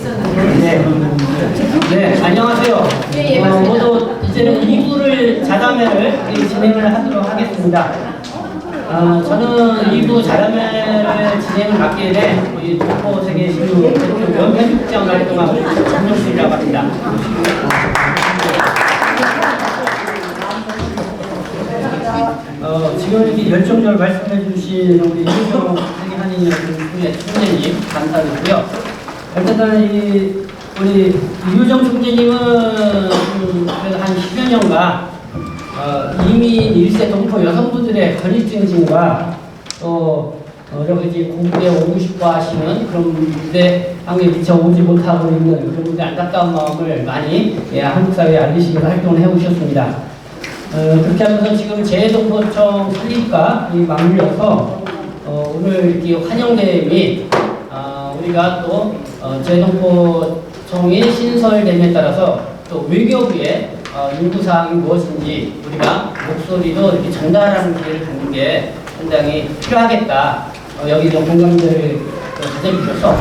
네, 네, 안녕하세요. 모두 이제는 2부를 자담회를 진행을 하도록 하겠습니다. 저는 2부 자담회를 진행을 맡게 된 우리 동포세계 신유 연편국장 활동하고 김정수라고 합니다. 지금 이렇게 열정적으로 말씀해 주신 우리 이효정 세계한인 총재님 감사드리고요. 일단 우리 이효정 총재님은 그래도 한 10여 년간 이민 1세 동포 여성분들의 권익 증진과 또 여러 가지 공부에 오고 싶어 하시는 그런 분들의 한국에 미처 오지 못하고 있는 그런 분들의 안타까운 마음을 많이 한국 사회에 알리시기 위해서 활동을 해오셨습니다. 그렇게 하면서 지금 재동포청 설립과 맞물려서 오늘 이렇게 환영대회 및 우리가 또 재동포청이 신설됨에 따라서 또 외교부의 요구사항이 무엇인지 우리가 목소리도 이렇게 전달하는 기회를 갖는 게 상당히 필요하겠다. 여기 좀 공감대를 가져주셔서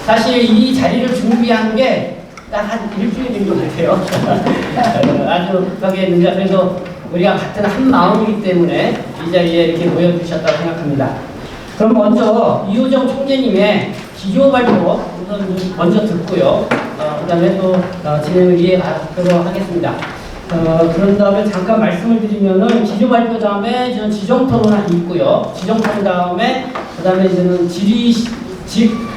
사실 이 자리를 준비한 게 딱 한 일주일인 것 같아요. 아주 급하게 했는데 그래도 우리가 같은 한 마음이기 때문에 이 자리에 이렇게 모여주셨다고 생각합니다. 그럼 먼저 이효정 총재님의 기조 발표 먼저 듣고요. 그 다음에 또 진행을 이해가도록 하겠습니다. 그런 다음에 잠깐 말씀을 드리면은 기조 발표 다음에 저는 지정 토론이 있고요. 지정 토론 다음에 그 다음에 이제는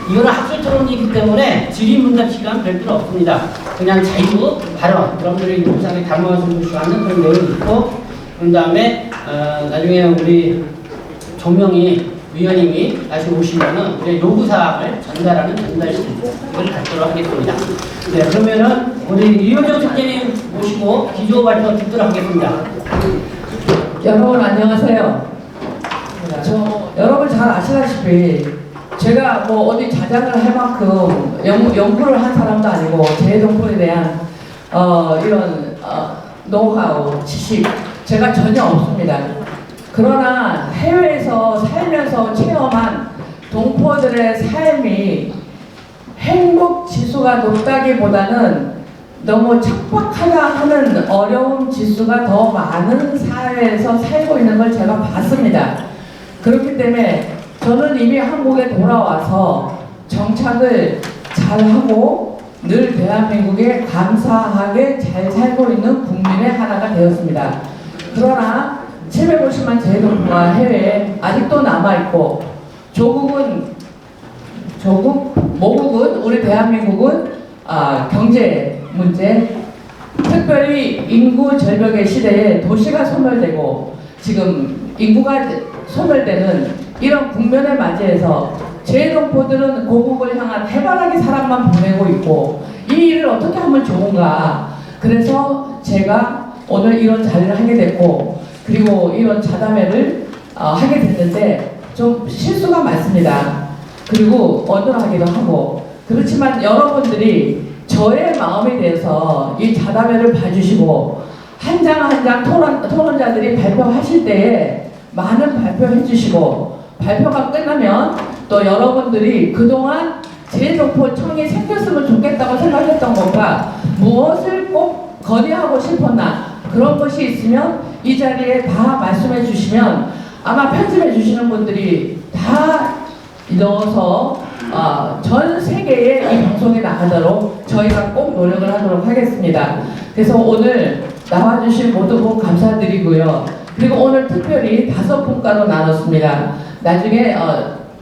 이거는 학술 토론이기 때문에 질의응답 시간 별도로 없습니다. 그냥 자유 발언, 여러분들이 영상에 담아서 수 하는 그런 내용이 있고, 그런 다음에 나중에 우리 조명희 위원님이 다시 오시면은 우리 요구사항을 전달하는 전달실을 갖도록 하겠습니다. 네, 그러면은 우리 이효정 총재님 모시고 기조 발표 듣도록 하겠습니다. 여러분 안녕하세요. 여러분 잘 아시다시피 제가 뭐 어디 자작을 할 만큼 연구를 한 사람도 아니고 재동포에 대한 이런 노하우, 지식 제가 전혀 없습니다. 그러나 해외에서 살면서 체험한 동포들의 삶이 행복 지수가 높다기보다는 너무 척박하다 하는 어려움 지수가 더 많은 사회에서 살고 있는 걸 제가 봤습니다. 그렇기 때문에 저는 이미 한국에 돌아와서 정착을 잘하고 늘 대한민국에 감사하게 잘 살고 있는 국민의 하나가 되었습니다. 그러나 750만 재동포가 해외에 아직도 남아있고 모국은 우리 대한민국은 경제 문제, 특별히 인구 절벽의 시대에 도시가 소멸되고 지금 인구가 소멸되는 이런 국면에 맞이해서 재동포들은 고국을 향한 해바라기 사랑만 보내고 있고 이 일을 어떻게 하면 좋은가. 그래서 제가 오늘 이런 자리를 하게 됐고 그리고 이런 자담회를 하게 됐는데 좀 실수가 많습니다. 그리고 어눌하기도 하고 그렇지만 여러분들이 저의 마음에 대해서 이 자담회를 봐주시고 한 장 한 장 토론자들이 발표하실 때에 많은 발표해 주시고 발표가 끝나면 또 여러분들이 그동안 재동포청이 생겼으면 좋겠다고 생각했던 것과 무엇을 꼭 건의하고 싶었나 그런 것이 있으면 이 자리에 다 말씀해 주시면 아마 편집해 주시는 분들이 다 넣어서 전 세계에 이 방송이 나가도록 저희가 꼭 노력을 하도록 하겠습니다. 그래서 오늘 나와주신 모두 분 감사드리고요. 그리고 오늘 특별히 5분과로 나눴습니다. 나중에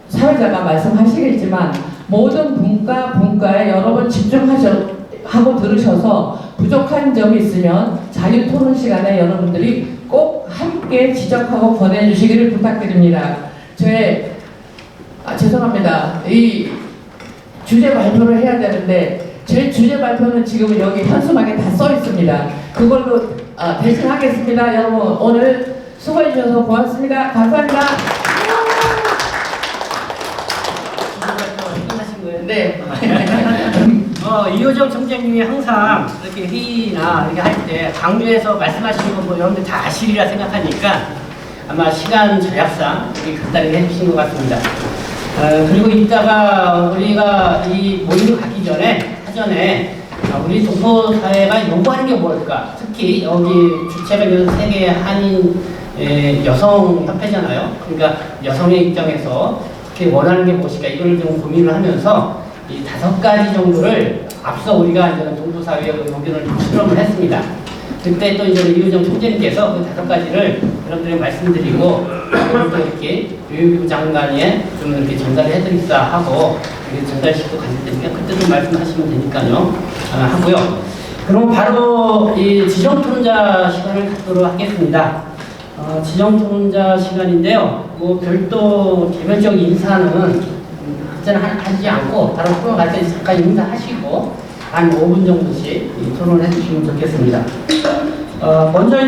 사회자가 말씀하시겠지만 모든 분과에 여러분 집중하고 들으셔서 부족한 점이 있으면 자유 토론 시간에 여러분들이 꼭 함께 지적하고 권해주시기를 부탁드립니다. 죄송합니다. 이 주제 발표를 해야 되는데 제 주제 발표는 지금 여기 현수막에 다 써 있습니다. 그걸로 대신하겠습니다. 여러분 오늘 수고해 주셔서 고맙습니다. 감사합니다. 네. 이효정 총재님이 항상 이렇게 회의나 이렇게 할 때 강조해서 말씀하시는 건 뭐 여러분들 다 아시리라 생각하니까 아마 시간 절약상 이렇게 간단하게 해주신 것 같습니다. 그리고 이따가 우리가 이 모임을 갖기 전에 우리 동포 사회가 요구하는 게 뭘까? 특히 여기 주체가 있는 세계 한인 여성 협회잖아요. 그러니까 여성의 입장에서 특히 원하는 게 무엇일까? 이걸 좀 고민을 하면서 이 5가지 정도를 앞서 우리가 이제 동포 사회의 의견을 수렴을 했습니다. 그때 또 이제 이우정 총재님께서 그 5가지를 여러분들에게 말씀드리고 오늘 또 이렇게 교육부 장관에 좀 이렇게 전달을 해드리자 하고 이렇게 전달식도 가질 테니까 그때 좀 말씀하시면 되니까요. 하고요. 그럼 바로 이 지정토론자 시간을 갖도록 하겠습니다. 지정토론자 시간인데요. 뭐 별도 개별적 인사는 이제는 하지 않고 바로 토론 갈 때 잠깐 인사하시고 한 5분 정도씩 토론해 주시면 좋겠습니다. 먼저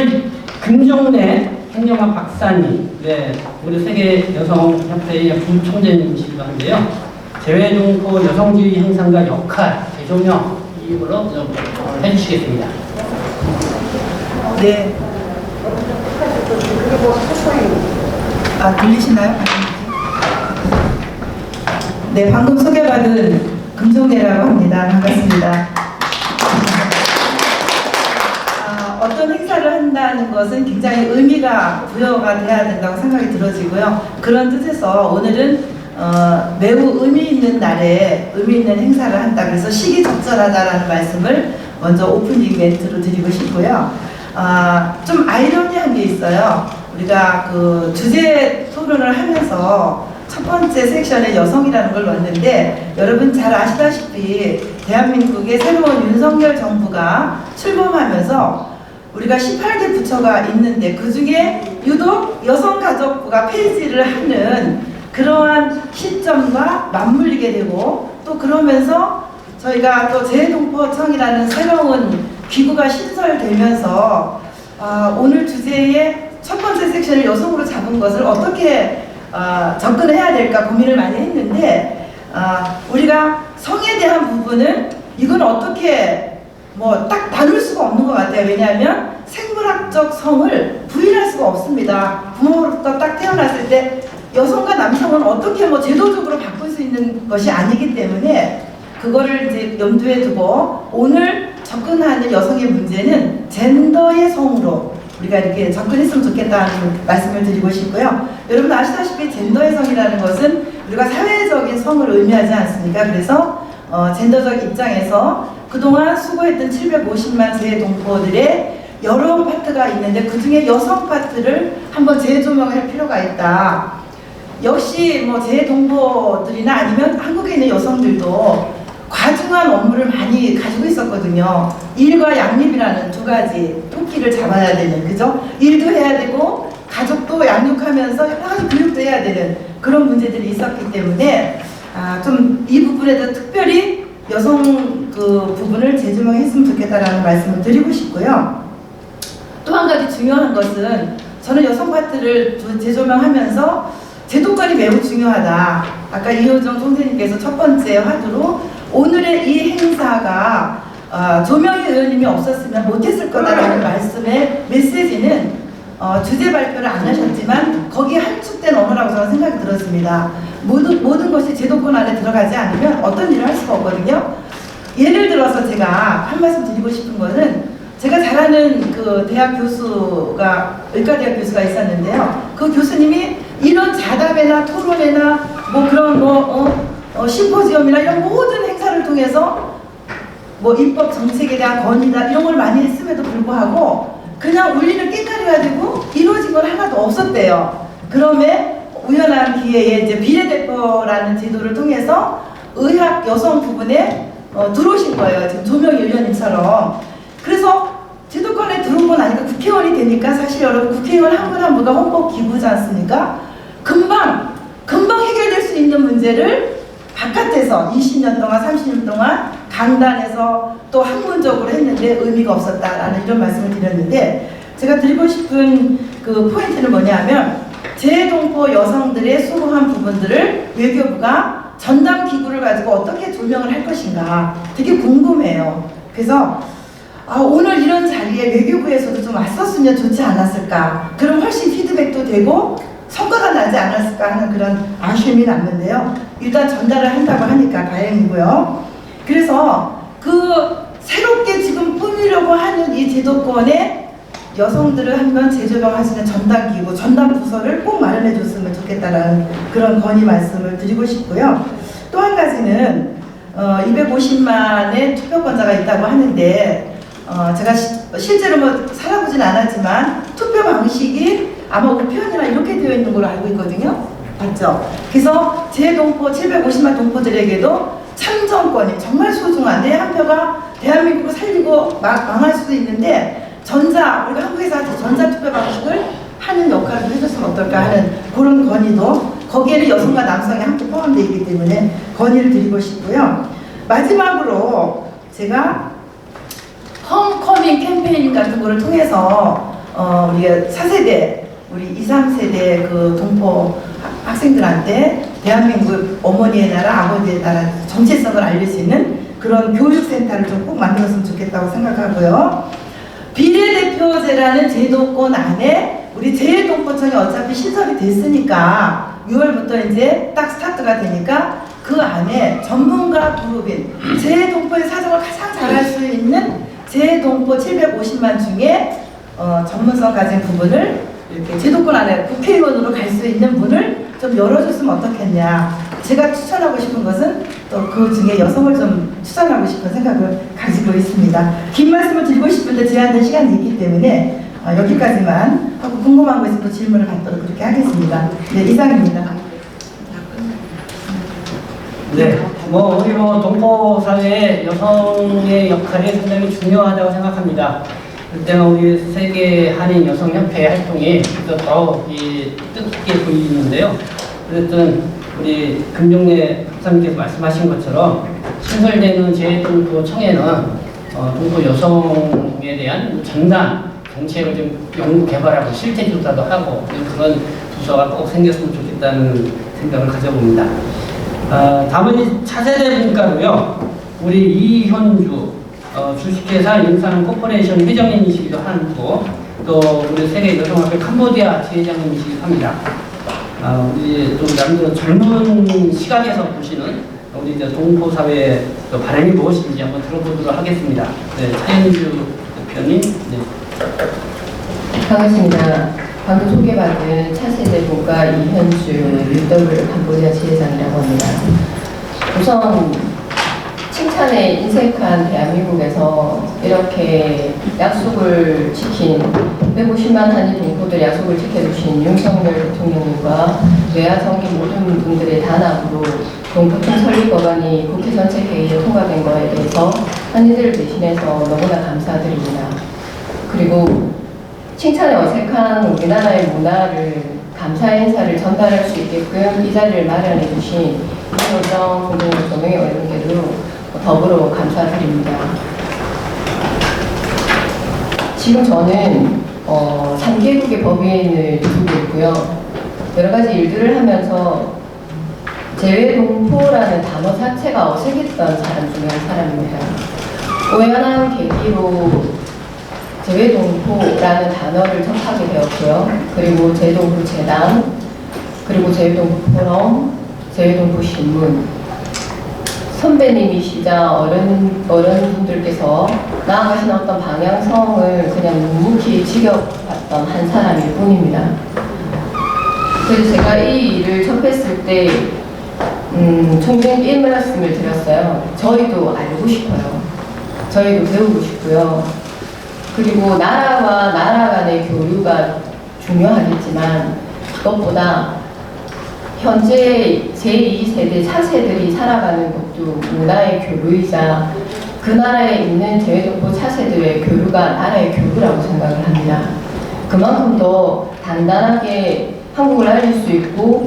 금정래 행정학 박사님, 네, 우리 세계 여성협회의 부총재님이시기도 한데요. 재외동포 여성지위 행상과 역할, 재조명 이걸로 좀 해주시겠습니다. 네. 들리시나요? 네, 방금 소개받은 금종래라고 합니다. 반갑습니다. 어떤 행사를 한다는 것은 굉장히 의미가 부여가 돼야 된다고 생각이 들어지고요. 그런 뜻에서 오늘은 매우 의미 있는 날에 의미 있는 행사를 한다. 그래서 시기적절하다라는 말씀을 먼저 오프닝 멘트로 드리고 싶고요. 좀 아이러니한 게 있어요. 우리가 그 주제 토론을 하면서 첫 번째 섹션에 여성이라는 걸 넣었는데 여러분 잘 아시다시피 대한민국의 새로운 윤석열 정부가 출범하면서 우리가 18개 부처가 있는데 그 중에 유독 여성가족부가 폐지를 하는 그러한 시점과 맞물리게 되고 또 그러면서 저희가 또 재동포청이라는 새로운 기구가 신설되면서 오늘 주제의 첫 번째 섹션을 여성으로 잡은 것을 어떻게 접근해야 될까 고민을 많이 했는데 우리가 성에 대한 부분은 이건 어떻게 뭐 딱 나눌 수가 없는 것 같아요. 왜냐하면 생물학적 성을 부인할 수가 없습니다. 부모로부터 딱 태어났을 때 여성과 남성은 어떻게 뭐 제도적으로 바꿀 수 있는 것이 아니기 때문에 그거를 이제 염두에 두고 오늘 접근하는 여성의 문제는 젠더의 성으로 우리가 이렇게 접근했으면 좋겠다는 말씀을 드리고 싶고요. 여러분 아시다시피 젠더의 성이라는 것은 우리가 사회적인 성을 의미하지 않습니까? 그래서 젠더적 입장에서 그동안 수고했던 750만 재동포들의 여러 파트가 있는데 그 중에 여성 파트를 한번 재조명할 필요가 있다. 역시 뭐 재동포들이나 아니면 한국에 있는 여성들도 과중한 업무를 많이 가지고 있었거든요. 일과 양립이라는 2가지 토끼를 잡아야 되는, 그죠? 일도 해야 되고 가족도 양육하면서 여러 가지 교육도 해야 되는 그런 문제들이 있었기 때문에 좀 이 부분에도 특별히 여성 그 부분을 재조명했으면 좋겠다라는 말씀을 드리고 싶고요. 또 한 가지 중요한 것은 저는 여성 파트를 재조명하면서 제도권이 매우 중요하다. 아까 이효정 총재님께서 첫 번째 화두로 오늘의 이 행사가 조명희 의원님이 없었으면 못했을 거다라는 말씀의 메시지는 주제 발표를 안 하셨지만 거기에 함축된 언어라고 저는 생각이 들었습니다. 모든 것이 제도권 안에 들어가지 않으면 어떤 일을 할 수가 없거든요. 예를 들어서 제가 한 말씀 드리고 싶은 것은 제가 잘 아는 그 대학 교수가 의과대학 교수가 있었는데요. 그 교수님이 이런 자담회나 토론회나 뭐 그런 심포지엄이나 이런 모든 행사를 통해서 뭐 입법 정책에 대한 건의나 이런 걸 많이 했음에도 불구하고 그냥 울리는 깽가리 가지고 이루어진 건 하나도 없었대요. 그럼에 우연한 기회에 이제 비례대표라는 제도를 통해서 의학 여성 부분에 들어오신 거예요. 지금 조명희 의원님처럼. 그래서 제도권에 들어온 건 아니고 국회의원이 되니까 사실 여러분 국회의원 한 분 한 분가 헌법 기구지 않습니까? 금방 해결될 수 있는 문제를 바깥에서 20년 동안 30년 동안 강단에서 또 학문적으로 했는데 의미가 없었다라는 이런 말씀을 드렸는데 제가 드리고 싶은 그 포인트는 뭐냐면 재동포 여성들의 수고한 부분들을 외교부가 전담 기구를 가지고 어떻게 조명을 할 것인가 되게 궁금해요. 그래서 오늘 이런 자리에 외교부에서도 좀 왔었으면 좋지 않았을까. 그럼 훨씬 피드백도 되고 성과가 나지 않았을까 하는 그런 아쉬움이 남는데요. 일단 전달을 한다고 하니까 다행이고요. 그래서 그 새롭게 지금 꾸미려고 하는 이 제도권에 여성들을 한번 재조명할 수 있는 전담기구, 전담부서를 꼭 마련해 줬으면 좋겠다라는 그런 건의 말씀을 드리고 싶고요. 또 한 가지는 250만의 투표권자가 있다고 하는데 제가 실제로 뭐 살아보진 않았지만 투표 방식이 아마 우편이나 이렇게 되어 있는 걸로 알고 있거든요. 맞죠? 그래서 제 동포 750만 동포들에게도 참정권이 정말 소중한 내 한 표가 대한민국을 살리고 망할 수도 있는데 우리가 한국에서 전자투표 방식을 하는 역할을 해줬으면 어떨까 하는 그런 건의도 거기에는 여성과 남성이 함께 포함되어 있기 때문에 건의를 드리고 싶고요. 마지막으로 제가 홈커밍 캠페인 같은 거를 통해서 우리가 4세대, 우리 2, 3세대 그 동포 학생들한테 대한민국 어머니의 나라, 아버지의 나라 정체성을 알릴 수 있는 그런 교육센터를 좀 꼭 만들었으면 좋겠다고 생각하고요. 비례대표제라는 제도권 안에 우리 재외동포청이 어차피 신설이 됐으니까 6월부터 이제 딱 스타트가 되니까 그 안에 전문가 그룹인 재외동포의 사정을 가장 잘 알 수 있는 재외동포 750만 중에 전문성 가진 부분을 이렇게 제도권 안에 국회의원으로 갈 수 있는 분을 좀 열어줬으면 어떻겠냐. 제가 추천하고 싶은 것은 또 그 중에 여성을 좀 추천하고 싶은 생각을 가지고 있습니다. 긴 말씀을 드리고 싶은데 제한된 시간이 있기 때문에 여기까지만 하고 궁금한 거 있으면 또 질문을 받도록 그렇게 하겠습니다. 네, 이상입니다. 네, 우리 동포 사회에 여성의 역할이 상당히 중요하다고 생각합니다. 그때는 우리 세계 한인 여성협회 활동이 더 뜻깊게 보이는데요. 어쨌든 우리 금종래 박사님께서 말씀하신 것처럼 신설되는 재외동포청에는 동포 여성에 대한 전담 정책을 좀 연구 개발하고 실태 조사도 하고 그런 부서가 꼭 생겼으면 좋겠다는 생각을 가져봅니다. 다음은 차세대 분과로요. 우리 이현주 주식회사 인상 코퍼레이션 회장님이시기도 하고 또 우리 세계 여성학회 캄보디아 지회장님이시기도 합니다. 우리 좀 나름대로 젊은 시각에서 보시는 우리 이제 동포 사회의 바람이 무엇인지 한번 들어보도록 하겠습니다. 네, 차현주 대표님. 네. 반갑습니다. 방금 소개받은 차세대 분과 이현주 UW 캄보디아 지회장이라고 합니다. 우선 칭찬에 인색한 대한민국에서 이렇게 약속을 지킨 150만 한인 동포들 약속을 지켜주신 윤석열 대통령님과 외화정기 모든 분들의 단합으로 동포청 설립 법안이 국회 전체 회의에 통과된 것에 대해서 한인들을 대신해서 너무나 감사드립니다. 그리고 칭찬에 어색한 우리나라의 문화를 감사의 인사를 전달할 수 있게끔 이 자리를 마련해 주신 이호정 공동조명의 어른께도 더불어 감사드립니다. 지금 저는 3개국의 법인을 두고 있고요. 여러 가지 일들을 하면서 재외동포라는 단어 자체가 어색했던 사람 중에 한 사람입니다. 우연한 계기로 재외동포라는 단어를 접하게 되었고요. 그리고 재외동포재단, 그리고 재외동포 포럼, 재외동포 신문, 선배님이시자 어른분들께서 나아가신 어떤 방향성을 그냥 묵묵히 지켜봤던 한 사람일 뿐입니다. 그래서 제가 이 일을 접했을 때 총장 1말씀을 드렸어요. 저희도 알고 싶어요. 저희도 배우고 싶고요. 그리고 나라와 나라 간의 교류가 중요하겠지만 그것보다 현재 제2세대 차세들이 살아가는 것도 문화의 교류이자 그 나라에 있는 재외동포 차세들의 교류가 나라의 교류라고 생각을 합니다. 그만큼 더 단단하게 한국을 알릴 수 있고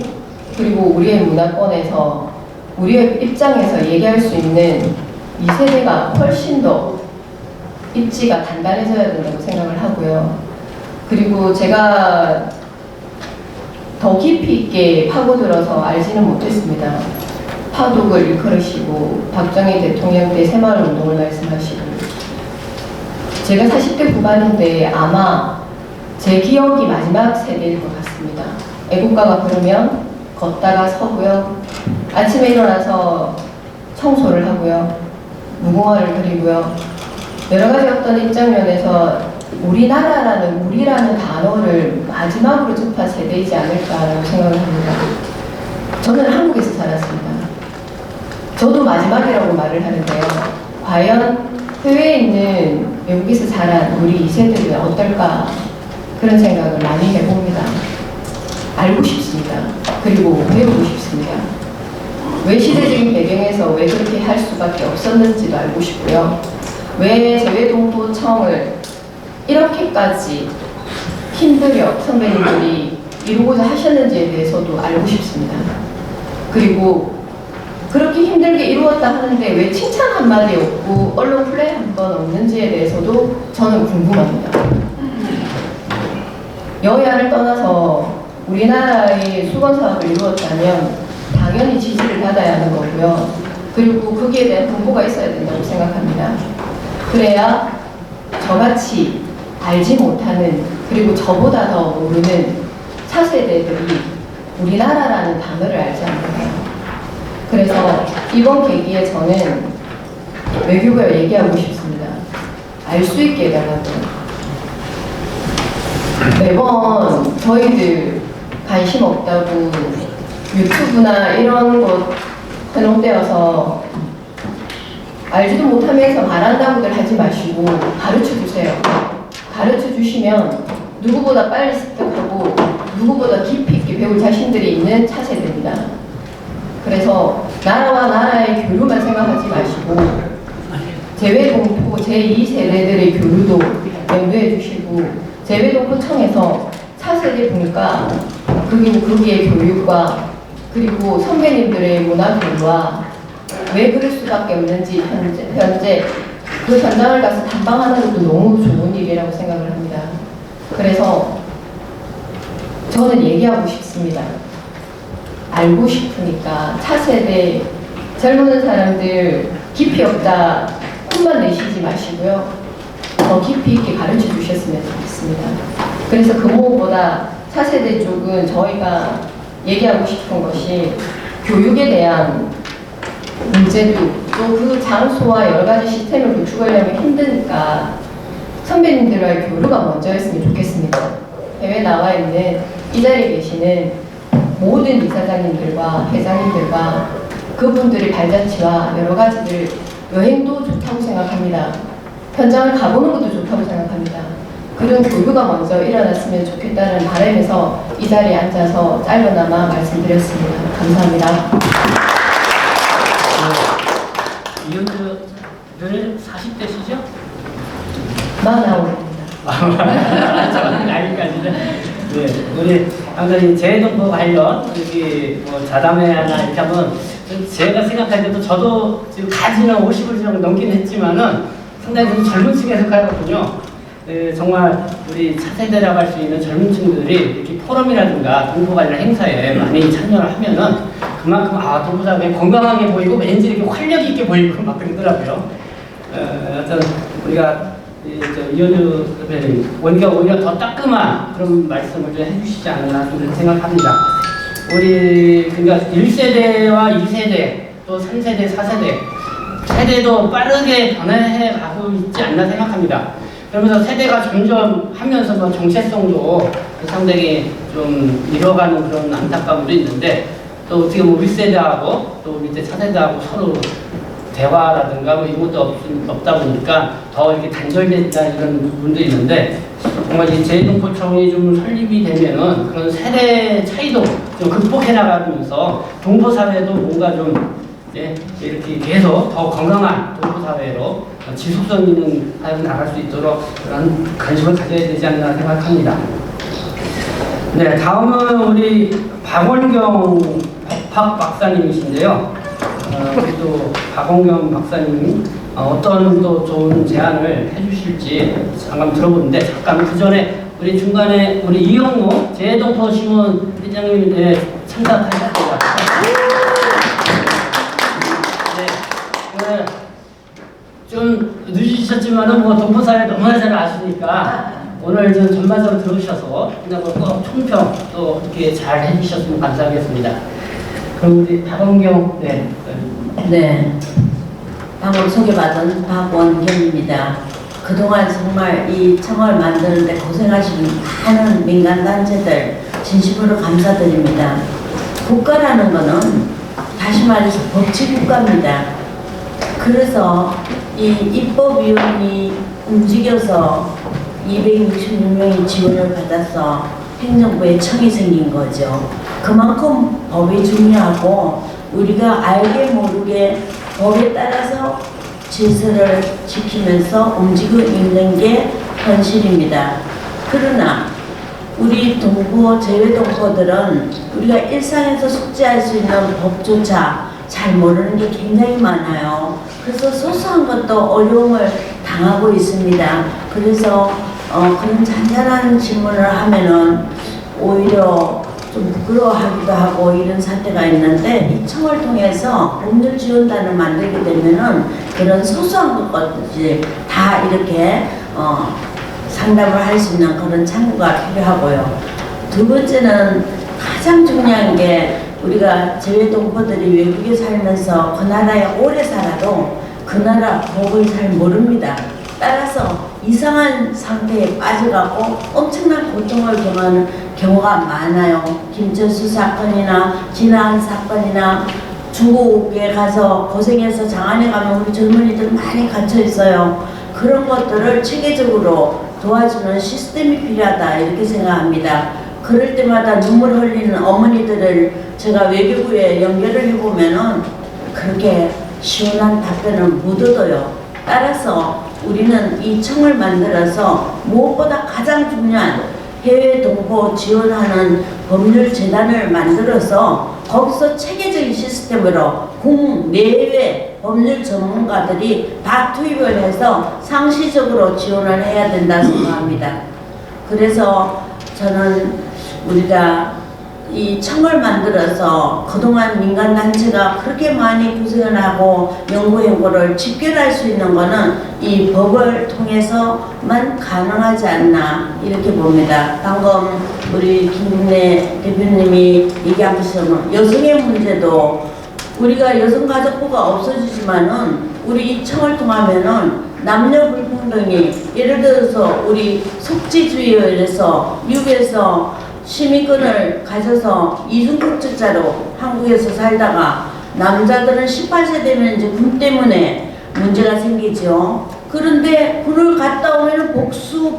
그리고 우리의 문화권에서 우리의 입장에서 얘기할 수 있는 이 세대가 훨씬 더 입지가 단단해져야 된다고 생각을 하고요. 그리고 제가 더 깊이 있게 파고들어서 알지는 못했습니다. 파독을 일컬으시고 박정희 대통령 때 새마을운동을 말씀하시고 제가 40대 후반인데 아마 제 기억이 마지막 세대일 것 같습니다. 애국가가 부르면 걷다가 서고요. 아침에 일어나서 청소를 하고요. 무궁화를 그리고요. 여러 가지 어떤 입장면에서 우리라는 단어를 마지막으로 접한 세대이지 않을까라고 생각을 합니다. 저는 한국에서 살았습니다. 저도 마지막이라고 말을 하는데요. 과연 해외에 있는 외국에서 자란 우리 2세들은 어떨까 그런 생각을 많이 해봅니다. 알고 싶습니다. 그리고 배우고 싶습니다. 왜 시대적인 배경에서 왜 그렇게 할 수밖에 없었는지도 알고 싶고요. 왜 재외동포청을 이렇게까지 힘들여 선배님들이 이루고자 하셨는지에 대해서도 알고 싶습니다. 그리고 그렇게 힘들게 이루었다 하는데 왜 칭찬 한마디 없고 언론 플레이 한 번 없는지에 대해서도 저는 궁금합니다. 여야를 떠나서 우리나라의 수건 사업을 이루었다면 당연히 지지를 받아야 하는 거고요. 그리고 거기에 대한 공부가 있어야 된다고 생각합니다. 그래야 저같이 알지 못하는 그리고 저보다 더 모르는 차세대들이 우리나라라는 단어를 알지 않나요? 그래서 이번 계기에 저는 외교부에 얘기하고 싶습니다. 알 수 있게 해달라고요. 매번 저희들 관심 없다고 유튜브나 이런 곳 현혹되어서 알지도 못하면서 말한다고들 하지 마시고 가르쳐 주세요. 가르쳐 주시면 누구보다 빨리 습득하고 누구보다 깊이 있게 배울 자신들이 있는 차세대입니다. 그래서 나라와 나라의 교류만 생각하지 마시고 재외동포 제2세대들의 교류도 염두해 주시고 재외동포청에서 차세대 분과 그리고 거기의 교육과 그리고 선배님들의 문화 교류와 왜 그럴 수밖에 없는지 현재 그 현장을 가서 탐방하는 것도 너무 좋은 일이라고 생각을 합니다. 그래서 저는 얘기하고 싶습니다. 알고 싶으니까 차세대 젊은 사람들 깊이 없다 혼만 내시지 마시고요. 더 깊이 있게 가르쳐 주셨으면 좋겠습니다. 그래서 그 무엇보다 차세대 쪽은 저희가 얘기하고 싶은 것이 교육에 대한 문제도 또 그 장소와 여러 가지 시스템을 구축하려면 힘드니까 선배님들과의 교류가 먼저였으면 좋겠습니다. 해외 나와 있는 이 자리에 계시는 모든 이사장님들과 회장님들과 그분들의 발자취와 여러 가지들 여행도 좋다고 생각합니다. 현장을 가보는 것도 좋다고 생각합니다. 그런 교류가 먼저 일어났으면 좋겠다는 바람에서 이 자리에 앉아서 짧게나마 말씀드렸습니다. 감사합니다. 이현주를 40대시죠? 49입니다. 나이까지는. 네, 우리 강사님 재외동포 관련 여기 뭐 자담회 하나 이렇게 하면 제가 생각할 때도 저도 지금 가지는 50을 좀 넘긴 했지만은 상당히 좀 젊은 층에 속하거든요. 네, 정말 우리 차세대라고 할 수 있는 젊은 층들이 이렇게 포럼이라든가 동포 관련 행사에 많이 참여를 하면은 그만큼 동포사가 건강하게 보이고 왠지 이렇게 활력 있게 보이고 막 그러더라고요. 어떤 우리가 이현주 선배님 오히려 더 따끔한 그런 말씀을 좀 해주시지 않나 좀 생각합니다. 우리 그러니까 1세대와 2세대 또 3세대, 4세대 세대도 빠르게 변화해 가고 있지 않나 생각합니다. 그러면서 세대가 점점 하면서 뭐 정체성도 상당히 좀 잃어가는 그런 안타까움도 있는데 또 어떻게 뭐 윗세대하고 또 밑에 차세대하고 서로 대화라든가 뭐 이런 것도 없다 보니까 더 이렇게 단절된다 이런 부분도 있는데 정말 이 재외동포청이 좀 설립이 되면은 그런 세대 차이도 좀 극복해 나가면서 동포사회도 뭔가 좀 이렇게 계속 더 건강한 동포사회로 지속성 있는 사회로 나갈 수 있도록 그런 관심을 가져야 되지 않나 생각합니다. 네, 다음은 우리 박원경 박사님이신데요. 또 박원경 박사님이 어떤 또 좋은 제안을 해주실지 잠깐 들어보는데 잠깐 그 전에 우리 중간에 우리 이영호 재외동포 신문 회장님 참석하셨습니다. 네, 좀 늦으셨지만은 뭐 동포사회 너무나 잘 아시니까 오늘 좀 전반적으로 들어오셔서 그냥 꼭 총평 또 이렇게 잘 해주셨으면 감사하겠습니다. 그럼 우리 박원경 네, 방금 소개받은 박원경입니다. 그동안 정말 이 청을 만드는데 고생하신 많은 민간단체들 진심으로 감사드립니다. 국가라는 거는 다시 말해서 법치국가입니다. 그래서 이 입법위원이 움직여서 266명이 지원을 받아서 행정부에 청이 생긴 거죠. 그만큼 법이 중요하고 우리가 알게 모르게 법에 따라서 질서를 지키면서 움직이고 있는 게 현실입니다. 그러나 우리 동포, 재외동포들은 우리가 일상에서 숙지할 수 있는 법조차 잘 모르는 게 굉장히 많아요. 그래서 소소한 것도 어려움을 당하고 있습니다. 그래서 그런 잔잔한 질문을 하면은 오히려 좀 부끄러워하기도 하고 이런 사태가 있는데 이 청을 통해서 법률 지원단을 만들게 되면은 그런 소소한 것까지 다 이렇게 상담을 할 수 있는 그런 창구가 필요하고요. 두 번째는 가장 중요한 게 우리가 재외동포들이 외국에 살면서 그 나라에 오래 살아도 그 나라 법을 잘 모릅니다. 따라서 이상한 상태에 빠져가고 엄청난 고통을 경험하는 경우가 많아요. 김철수 사건이나 진아한 사건이나 중국에 가서 고생해서 장안에 가면 우리 젊은이들 많이 갇혀 있어요. 그런 것들을 체계적으로 도와주는 시스템이 필요하다 이렇게 생각합니다. 그럴 때마다 눈물 흘리는 어머니들을 제가 외교부에 연결을 해보면은 그렇게 시원한 답변을 못 얻어요. 따라서 우리는 이 청을 만들어서 무엇보다 가장 중요한 해외 동포 지원하는 법률 재단을 만들어서 거기서 체계적인 시스템으로 국내외 법률 전문가들이 다 투입을 해서 상시적으로 지원을 해야 된다 생각합니다. 그래서 저는 우리가 이 청을 만들어서 그동안 민간단체가 그렇게 많이 고생을 하고 연구를 집결할 수 있는 거는 이 법을 통해서만 가능하지 않나 이렇게 봅니다. 방금 우리 김국래 대표님이 얘기한 것처럼 여성의 문제도 우리가 여성가족부가 없어지지만은 우리 이 청을 통하면은 남녀 불평등이 예를 들어서 우리 속지주의에서 미국에서 시민권을 가져서 이중국적자로 한국에서 살다가 남자들은 18세 되면 이제 군 때문에 문제가 생기죠. 그런데 군을 갔다 오면 복수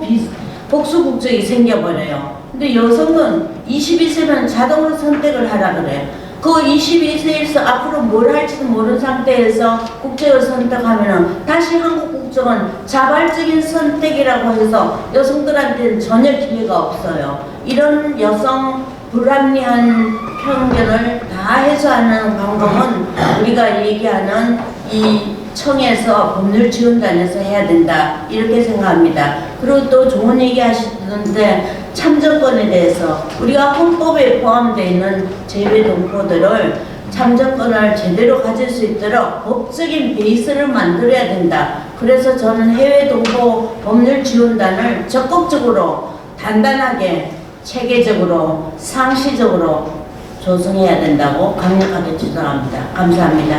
국적이 생겨버려요. 근데 여성은 22세면 자동으로 선택을 하라 그래요. 그 22세에서 앞으로 뭘 할지도 모르는 상태에서 국적을 선택하면 다시 한국 국적은 자발적인 선택이라고 해서 여성들한테는 전혀 기회가 없어요. 이런 여성 불합리한 편견을 다 해소하는 방법은 우리가 얘기하는 이 청에서 법률지원단에서 해야 된다 이렇게 생각합니다. 그리고 또 좋은 얘기 하시던데 참정권에 대해서 우리가 헌법에 포함되어 있는 재외동포들을 참정권을 제대로 가질 수 있도록 법적인 베이스를 만들어야 된다. 그래서 저는 해외동포 법률지원단을 적극적으로 단단하게 체계적으로 상시적으로 조성해야 된다고 강력하게 주장합니다. 감사합니다.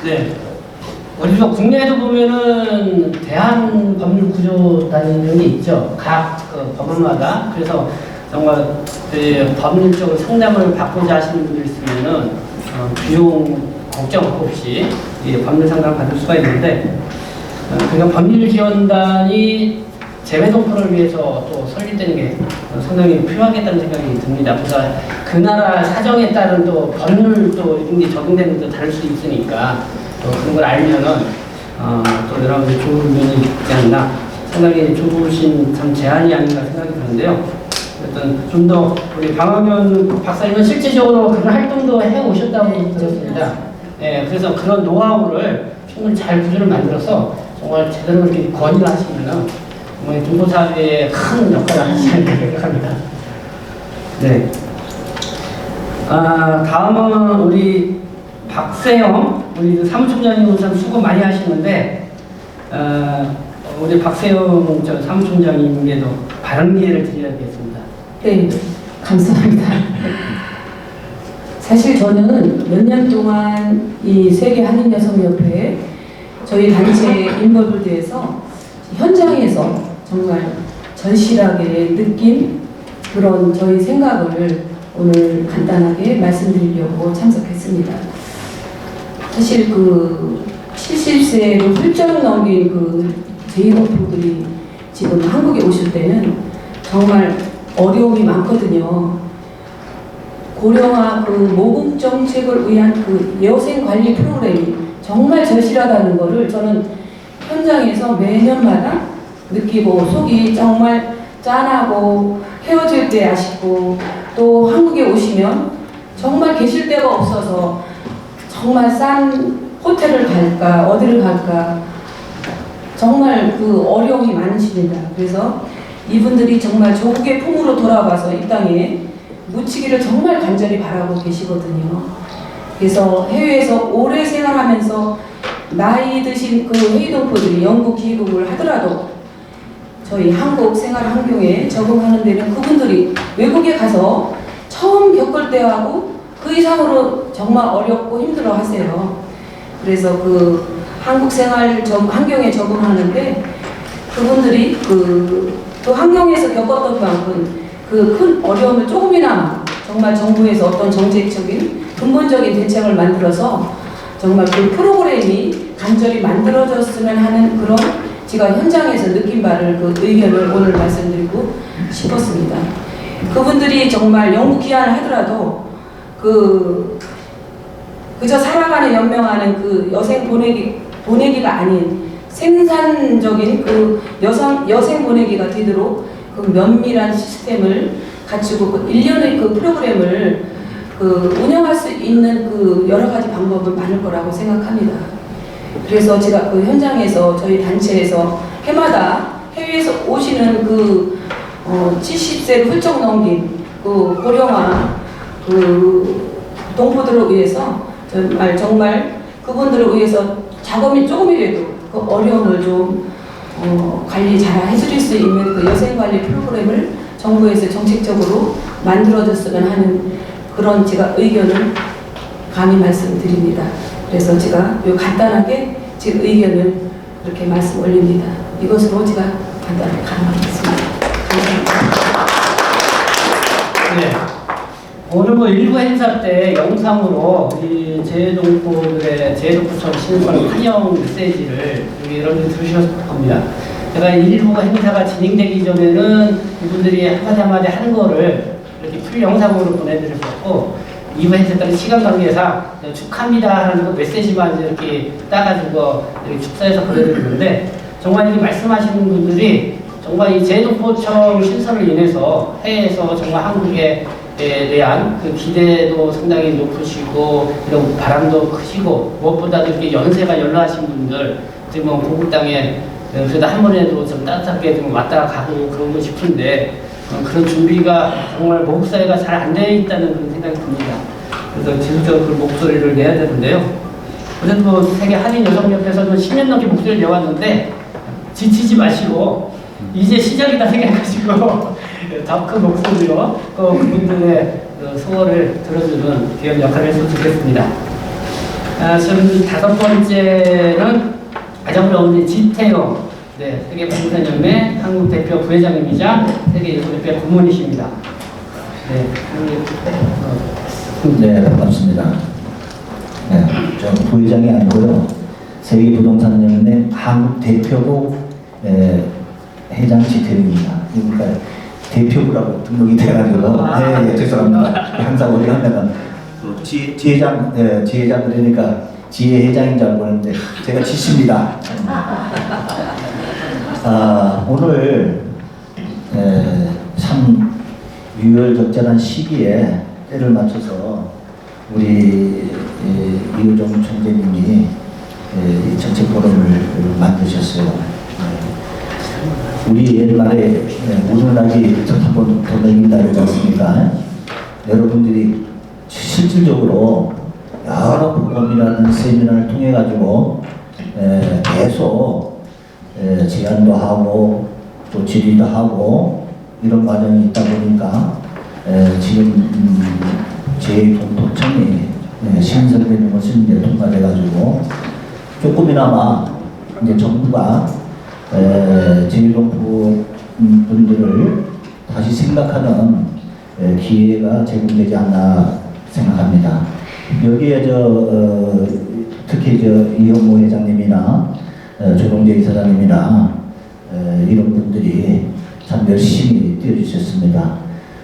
네. 어디서 국내에도 보면은 대한법률구조단이라는 게 있죠. 각 그 법원마다. 그래서 정말 그 법률적으로 상담을 받고자 하시는 분들 있으면은 비용 걱정 없이 법률 상담을 받을 수가 있는데 그러니까 법률지원단이 재외동포를 위해서 또 설립되는 게 상당히 필요하겠다는 생각이 듭니다. 그래서 그 나라 사정에 따른 또 법률도 이런 게 적용되는 것도 다를 수 있으니까 또 그런 걸 알면은 또 여러분들 좋은 면이 있지 않나 상당히 좋으신 참 제안이 아닌가 생각이 드는데요. 어떤 좀 더 우리 방학연 박사님은 실질적으로 그런 활동도 해 오셨다고 들었습니다. 예, 그래서 그런 노하우를 충분히 잘 구조를 만들어서 정말 제대로 이렇게 건의를 하시면은 정말 동포사회에 큰 역할을 하시지 않을까 생각합니다. 네. 다음은 우리 박세영, 우리 사무총장님 우선 수고 많이 하시는데, 우리 박세영 사무총장님께도 발언 기회를 드려야겠습니다. 네, 감사합니다. 사실 저는 몇 년 동안 이 세계 한인여성협회에 저희 단체 인볼브드에서 현장에서 정말 절실하게 느낀 그런 저희 생각을 오늘 간단하게 말씀드리려고 참석했습니다. 사실 그 70세로 훌쩍 넘긴 그 제이동포들이 지금 한국에 오실 때는 정말 어려움이 많거든요. 고령화 그 모국 정책을 위한 그 여생 관리 프로그램이 정말 절실하다는 것을 저는 현장에서 매년마다 느끼고 속이 정말 짠하고 헤어질 때 아쉽고 또 한국에 오시면 정말 계실 데가 없어서 정말 싼 호텔을 갈까 어디를 갈까 정말 그 어려움이 많으십니다. 그래서 이분들이 정말 조국의 품으로 돌아와서 이 땅에 묻히기를 정말 간절히 바라고 계시거든요. 그래서 해외에서 오래 생활하면서 나이 드신 그 회의동포들이 영국 귀국을 하더라도 저희 한국 생활 환경에 적응하는 데는 그분들이 외국에 가서 처음 겪을 때하고 그 이상으로 정말 어렵고 힘들어 하세요. 그래서 그 한국 생활 환경에 적응하는데 그분들이 그 환경에서 겪었던 만큼 그 큰 어려움을 조금이나마 정말 정부에서 어떤 정책적인 근본적인 대책을 만들어서 정말 그 프로그램이 간절히 만들어졌으면 하는 그런 제가 현장에서 느낀 바를 그 의견을 오늘 말씀드리고 싶었습니다. 그분들이 정말 영국 귀환을 하더라도 그저 살아가는 연명하는 그 여생 보내기가 아닌 생산적인 그 여생 보내기가 되도록 그 면밀한 시스템을 갖추고 그 일련의 그 프로그램을 그 운영할 수 있는 그 여러 가지 방법은 많을 거라고 생각합니다. 그래서 제가 그 현장에서 저희 단체에서 해마다 해외에서 오시는 그 70세를 훌쩍 넘긴 그 고령화 그 동포들을 위해서 정말 그분들을 위해서 작업이 조금이라도 그 어려움을 좀 관리 잘 해드릴 수 있는 그 여생관리 프로그램을 정부에서 정책적으로 만들어줬으면 하는 그런 제가 의견을 감히 말씀드립니다. 그래서 제가 요 간단하게 제 의견을 이렇게 말씀 올립니다. 이것으로 제가 간단하게 감사하겠습니다. 네. 오늘 뭐 일부 행사 때 영상으로 우리 제동포청 신선 환영 메시지를 여러분들이 들으셨을 겁니다. 제가 일부 행사가 진행되기 전에는 이분들이 한마디 하는 거를 이렇게 풀 영상으로 보내드렸었고 2부 행사 때는 시간 관계상 축하합니다 하는 그 메시지만 이렇게 따가지고 이렇게 축사해서 보내드리는데 정말 이렇게 말씀하시는 분들이 정말 이 제동포청 신설을 인해서 해외에서 정말 한국에 대한 그 기대도 상당히 높으시고 이런 바람도 크시고 무엇보다도 이렇게 연세가 연로하신 분들 지금 고국 땅에 그래도 한 번에도 좀 따뜻하게 좀 왔다 가고 그러고 싶은데 그런 준비가 정말 모국 사회가 잘 안 되어 있다는 그런 생각이 듭니다. 그래서 지속적으로 그 목소리를 내야 되는데요. 어쨌든 뭐 세계 한인 여성협회에서는 10년 넘게 목소리를 내왔는데 지치지 마시고 이제 시작이다 생각하시고 더 큰 목소리로 그분들의 소원을 들어주는 귀한 역할을 했으면 좋겠습니다. 지금 5번째는 가정병원의 지태용 세계 부부사연맹 한국 대표 부회장님이자 세계 여성협회 고문이십니다. 네, 반갑습니다. 네, 저 부회장이 아니고요. 세계부동산연맹 한국 대표부 회장 지태용입니다. 그러니까 대표부라고 등록이 돼가지고 네, 죄송합니다. 항상 우리 하면은 지회장 그러니까 지회회장인 줄 알고 있는데 제가 지십니다. 오늘 참 유혈적절한 시기에 때를 맞춰서 우리 이효정 총재님이 이 정책 포럼을 만드셨어요. 우리 옛말에 오늘날이 한번 더 넘긴다 그러지 않습니까? 여러분들이 실질적으로 여러 포럼이라는 세미나를 통해 가지고 계속 제안도 하고 또 질의도 하고 이런 과정이 있다 보니까 지금 제2동포청이 신설되는 것을 이제 통과돼가지고 조금이나마 이제 정부가 제2동포 분들을 다시 생각하는 기회가 제공되지 않나 생각합니다. 여기에 특히 이현모 회장님이나 조동재 이사장님이나 이런 분들이 참 열심히 뛰어주셨습니다.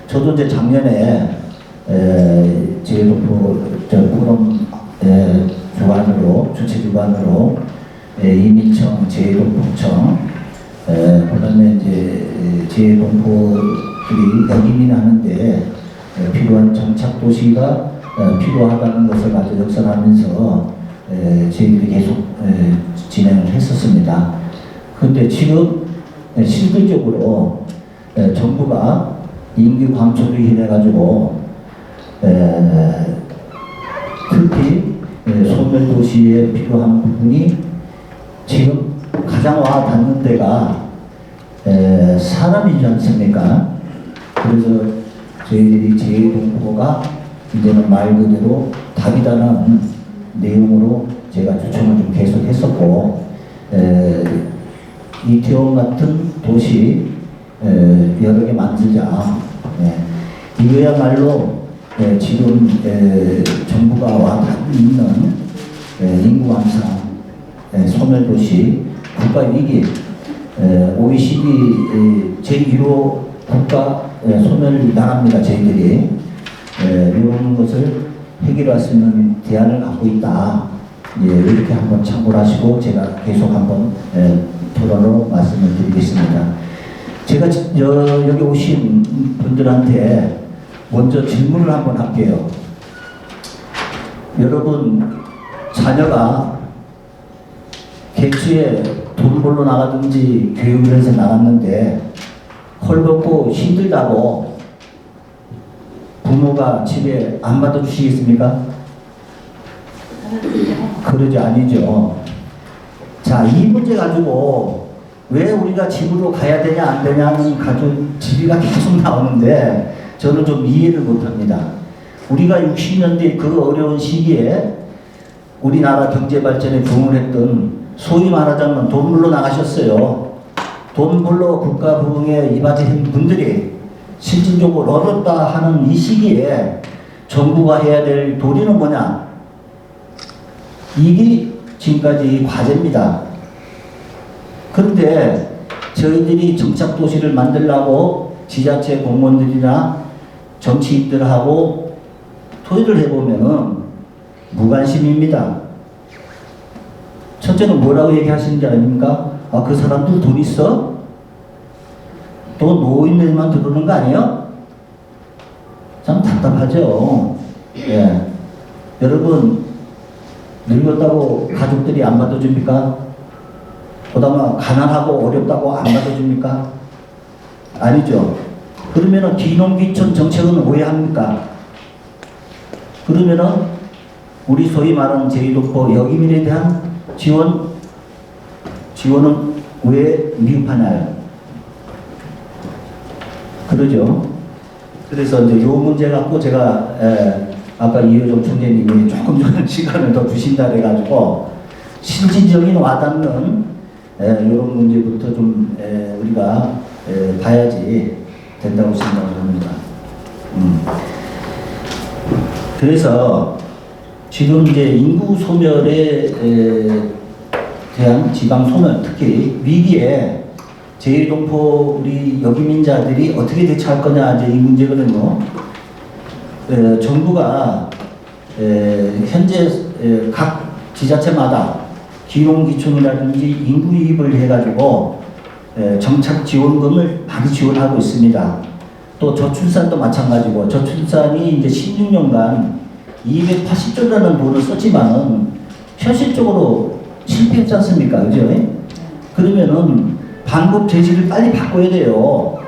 저도 이제 작년에 제2동포 포럼 주최 주관으로 이민청, 제2동포청, 그다음에 이제 제2동포들이 역이민하는데 필요한 정착 도시가 필요하다는 것을 가지고 역선하면서 저희들이 계속 진행을 했었습니다. 그런데 지금 실질적으로 정부가 인구 감축을 인해 가지고 특히 소멸도시에 필요한 부분이 지금 가장 와 닿는 데가 사람이지 않습니까? 그래서 저희들이 제2동포가 이제는 말 그대로 답이다라는 내용으로 제가 추천을 좀 계속 했었고, 이태원 같은 도시 여러 개 만들자. 이거야말로 지금 정부가 와 닿고 있는 인구 감산, 소멸도시, 국가 위기, OECD 제1호 국가 소멸 나라입니다. 저희들이 이런 것을 해결할 수 있는 대안을 갖고 있다. 이렇게 한번 참고를 하시고 제가 계속 한번 토론으로 말씀을 드리겠습니다. 제가 여기 오신 분들한테 먼저 질문을 한번 할게요. 여러분 자녀가 객지에 돈 벌러 나가든지 교육을 해서 나갔는데 헐벗고 힘들다고 부모가 집에 안 받아주시겠습니까? 그러지 아니죠. 자, 이 문제 가지고 왜 우리가 집으로 가야 되냐 안 되냐는 가지고 질의가 계속 나오는데 저는 좀 이해를 못합니다. 우리가 60년대 그 어려운 시기에 우리나라 경제 발전에 부응을 했던 소위 말하자면 돈 벌러 나가셨어요. 돈 벌러 국가 부흥에 임하신 분들이 실질적으로 어렵다 하는 이 시기에 정부가 해야 될 도리는 뭐냐? 이게 지금까지 과제입니다. 그런데 저희들이 정착도시를 만들려고 지자체 공무원들이나 정치인들하고 토의를 해보면은 무관심입니다. 첫째는 뭐라고 얘기하시는지 아닙니까? 아, 그 사람들 돈 있어? 또 노인들만 들어오는 거 아니에요? 참 답답하죠. 예. 여러분, 늙었다고 가족들이 안 받아줍니까? 그다음에 가난하고 어렵다고 안 받아줍니까? 아니죠. 그러면은 귀농귀촌 정책은 왜 합니까? 그러면은 우리 소위 말하는 제2동포 역이민에 대한 지원은 왜 미흡하나요? 그러죠. 그래서 이제 요 문제 갖고 제가 아까 이효정 총재님이 조금 시간을 더 주신다 그래가지고 실질적인 와닿는 이런 문제부터 좀 우리가 봐야지 된다고 생각을 합니다. 그래서 지금 이제 인구 소멸에 대한 지방 소멸, 특히 위기에 제2동포 우리 여기민자들이 어떻게 대처할 거냐 이제 이 문제거든요. 정부가 현재 각 지자체마다 기농기촌이라든지 인구이입을 해가지고 정착 지원금을 많이 지원하고 있습니다. 또 저출산도 마찬가지고 저출산이 이제 16년간 280조라는 돈을 썼지만은 현실적으로 실패했지 않습니까? 그죠? 그러면은 방법 제시를 빨리 바꿔야 돼요.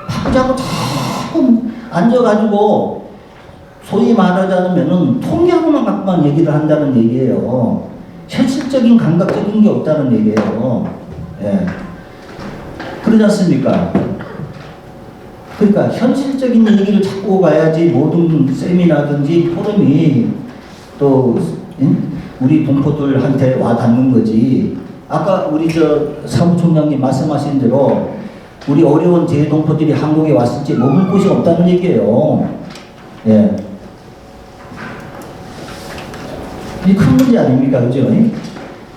바꾸자고 자꾸 앉아가지고 소위 말하자면은 통계하고만 갖고만 얘기를 한다는 얘기예요. 현실적인 감각적인 게 없다는 얘기예요. 예. 그러지 않습니까? 그러니까 현실적인 얘기를 찾고 가야지 모든 세미나든지 포럼이 또 우리 동포들한테 와닿는 거지. 아까 우리 사무총장님 말씀하신 대로 우리 어려운 재동포들이 한국에 왔을 때 머물 곳이 없다는 얘기예요. 예. 이 큰 문제 아닙니까? 그죠?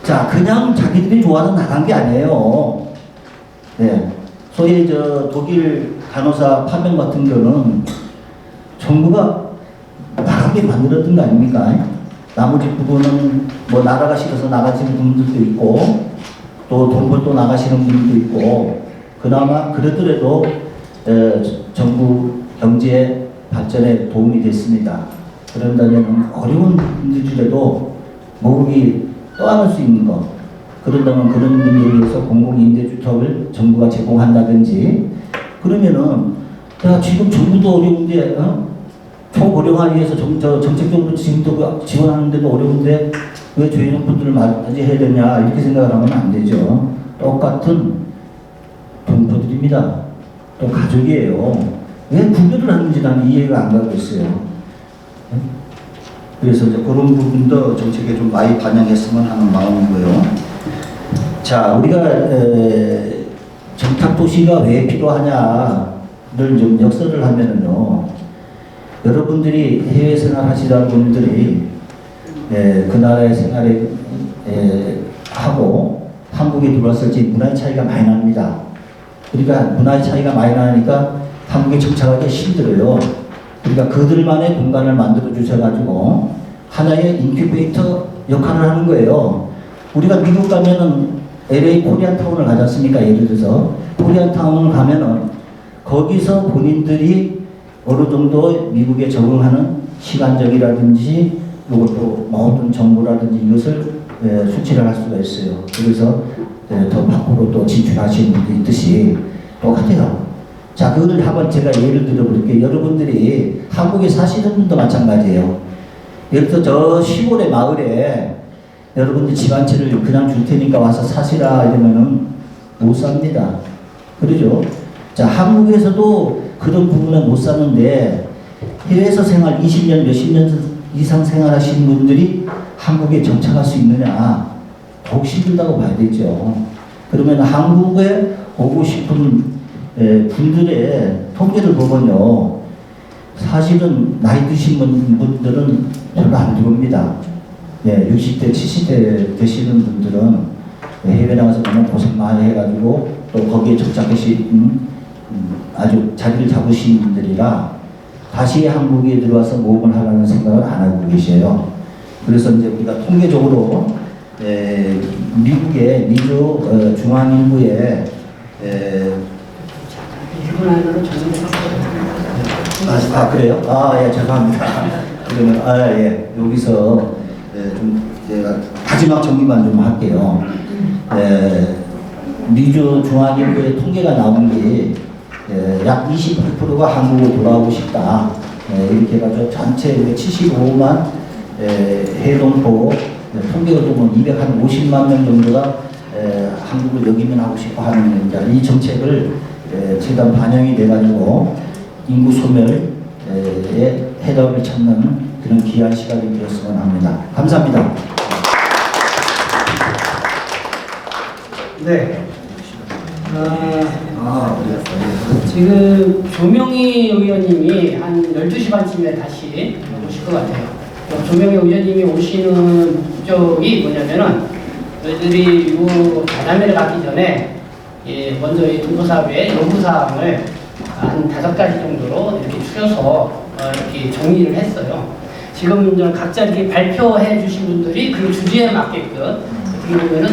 자, 그냥 자기들이 좋아서 나간 게 아니에요. 예. 소위 독일 간호사 파병 같은 거는 정부가 나가게 만들었던 거 아닙니까? 나머지 부분은 뭐 나라가 싫어서 나가시는 분들도 있고 또 돈벌 나가시는 분들도 있고 그나마 그러더라도 정부 경제 발전에 도움이 됐습니다. 그런다면 어려운 분들이라도 모으기 떠안을 수 있는 것 그런다면 그런 분들을 위해서 공공임대주택을 정부가 제공한다든지 그러면은 야 지금 정부도 어려운데 초고령화 위해서 정책적으로 지금도 지원하는데도 어려운데 왜 저희동포들을 맞이해야 되냐 이렇게 생각을 하면 안 되죠. 똑같은 동포들입니다. 또 가족이에요. 왜 구별을 하는지 나는 이해가 안 가고 있어요. 그래서 이제 그런 부분도 정책에 좀 많이 반영했으면 하는 마음이고요. 자, 우리가 정착도시가 왜 필요하냐를 좀 역설을 하면은요. 여러분들이 해외 생활 하시던 분들이 그 나라의 생활에 하고 한국에 들어왔을 때 문화의 차이가 많이 납니다. 그러니까 문화의 차이가 많이 나니까 한국에 정착하기 힘들어요. 그러니까 그들만의 공간을 만들어 주셔가지고 하나의 인큐베이터 역할을 하는 거예요. 우리가 미국 가면은 LA 코리안타운을 가지 않습니까? 예를 들어서 코리안타운을 가면은 거기서 본인들이 어느 정도 미국에 적응하는 시간적이라든지 이것도 모든 정보라든지 이것을 수치를 할 수가 있어요. 그래서 더 밖으로 또 진출하시는 분도 있듯이 똑같아요. 자, 그걸 한번 제가 예를 들어 볼게요. 여러분들이 한국에 사시는 분도 마찬가지예요. 예를 들어 저 시골의 마을에 여러분들 집 한 채를 그냥 줄 테니까 와서 사시라 이러면은 못 삽니다. 그러죠? 자, 한국에서도 그런 부분은 못 사는데 해외에서 생활 20년, 몇십 년 이상 생활하신 분들이 한국에 정착할 수 있느냐 더욱 힘들다고 봐야 되죠. 그러면 한국에 오고 싶은 분들의 통계를 보면요. 사실은 나이 드신 분들은 별로 안 들어옵니다. 60대, 70대 되시는 분들은 해외 나가서 너무 고생 많이 해가지고 또 거기에 정착하신 아주 자리를 잡으신 분들이라 다시 한국에 들어와서 모험을 하라는 생각을 안 하고 계셔요. 그래서 이제 우리가 통계적으로 미국의 미주 중앙인구의 그래요? 예, 죄송합니다. 그러면 예, 여기서 좀 제가 마지막 정리만 좀 할게요. 미주 중앙인구의 통계가 나온 게 약 28%가 한국으로 돌아오고 싶다. 이렇게 해가지고 전체 75만 해동포 통계가 보면 250만 명 정도가 한국을 여기면 하고 싶어 하는 겁니다. 이 정책을 최대한 반영이 돼가지고 인구 소멸에 해답을 찾는 그런 귀한 시간이 되었으면 합니다. 감사합니다. 네. 지금 조명희 의원님이 한 12시 반쯤에 다시 오실 것 같아요. 조명희 의원님이 오시는 목적이 뭐냐면은 저희들이 이 자담회를 가기 전에 먼저 이 동포사업의 요구사항을 한 5가지 정도로 이렇게 추려서 이렇게 정리를 했어요. 지금 각자 이렇게 발표해 주신 분들이 그 주제에 맞게끔 어떻게 보면은